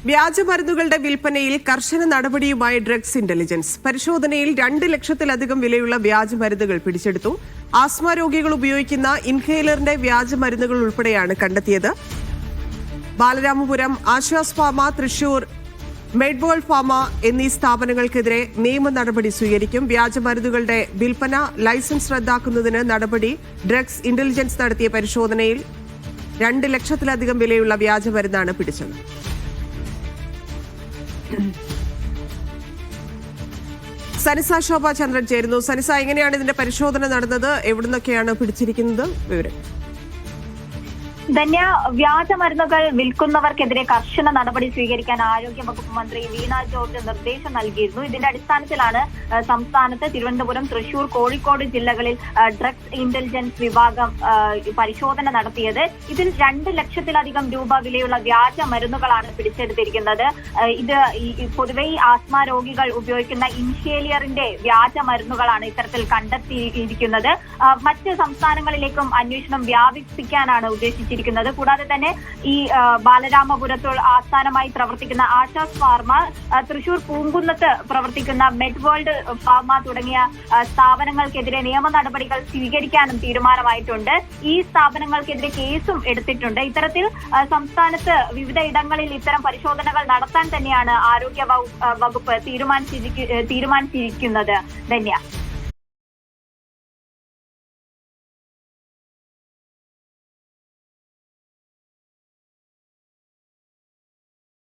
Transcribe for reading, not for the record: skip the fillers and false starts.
വ്യാജമരുന്നുകളുടെ വിൽപ്പനയിൽ കർശന നടപടിയുമായി ഡ്രഗ്സ് ഇന്റലിജൻസ്. പരിശോധനയിൽ 2 ലക്ഷത്തിലധികം വിലയുള്ള വ്യാജമരുന്നുകൾ പിടിച്ചെടുത്തു. ആസ്മ രോഗികൾ ഉപയോഗിക്കുന്ന ഇൻഹേലറിന്റെ വ്യാജമരുന്നുകൾ ഉൾപ്പെടെയാണ് കണ്ടെത്തിയത്. ബാലരാമപുരം, ആശ്വാസ് ഫാർമ, തൃശൂർ മെഡ്വേൾഡ് ഫാർമ എന്നീ സ്ഥാപനങ്ങൾക്കെതിരെ നിയമ നടപടി സ്വീകരിക്കും. വ്യാജമരുന്നുകളുടെ വിൽപ്പന ലൈസൻസ് റദ്ദാക്കുന്നതിന് നടപടി. ഡ്രഗ്സ് ഇന്റലിജൻസ് നടത്തിയ പരിശോധനയിൽ 2 ലക്ഷത്തിലധികം വിലയുള്ള വ്യാജമരുന്നാണ് പിടിച്ചത്. സനിസ ശോഭ ചന്ദ്രൻ ചേരുന്നു. സനിസ, എങ്ങനെയാണ് ഇതിന്റെ പരിശോധന നടന്നത്? എവിടുന്നൊക്കെയാണ് പിടിച്ചിരിക്കുന്നത്? വിവരം. ധന്യ, വ്യാജമരുന്നുകൾ വിൽക്കുന്നവർക്കെതിരെ കർശന നടപടി സ്വീകരിക്കാൻ ആരോഗ്യ വകുപ്പ് മന്ത്രി വീണ ജോർജ് നിർദ്ദേശം നൽകിയിരുന്നു. ഇതിന്റെ അടിസ്ഥാനത്തിലാണ് സംസ്ഥാനത്ത് തിരുവനന്തപുരം, തൃശൂർ, കോഴിക്കോട് ജില്ലകളിൽ ഡ്രഗ്സ് ഇന്റലിജൻസ് വിഭാഗം പരിശോധന നടത്തിയത്. ഇതിൽ 2 ലക്ഷത്തിലധികം രൂപ വിലയുള്ള വ്യാജ മരുന്നുകളാണ് പിടിച്ചെടുത്തിരിക്കുന്നത്. ഇത് പൊതുവെ ആസ്മ രോഗികൾ ഉപയോഗിക്കുന്ന ഇൻഹേലിയറിന്റെ വ്യാജ മരുന്നുകളാണ് ഇത്തരത്തിൽ കണ്ടെത്തിയിരിക്കുന്നത്. മറ്റ് സംസ്ഥാനങ്ങളിലേക്കും അന്വേഷണം വ്യാപിപ്പിക്കാനാണ് ഉദ്ദേശിച്ചിരിക്കുന്നത്. കൂടാതെ തന്നെ ഈ ബാലരാമപുരത്ത് ആസ്ഥാനമായി പ്രവർത്തിക്കുന്ന ആശ്വാസ് ഫാർമ, തൃശൂർ പൂങ്കുന്നത്ത് പ്രവർത്തിക്കുന്ന മെഡ്വേൾഡ് ഫാർമ തുടങ്ങിയ സ്ഥാപനങ്ങൾക്കെതിരെ നിയമ നടപടികൾ സ്വീകരിക്കാനും തീരുമാനമായിട്ടുണ്ട്. ഈ സ്ഥാപനങ്ങൾക്കെതിരെ കേസും എടുത്തിട്ടുണ്ട്. ഇത്തരത്തിൽ സംസ്ഥാനത്ത് വിവിധ ഇടങ്ങളിൽ ഇത്തരം പരിശോധനകൾ നടത്താൻ തന്നെയാണ് ആരോഗ്യ വകുപ്പ് തീരുമാനിച്ചിരിക്കുന്നത്. ധന്യ.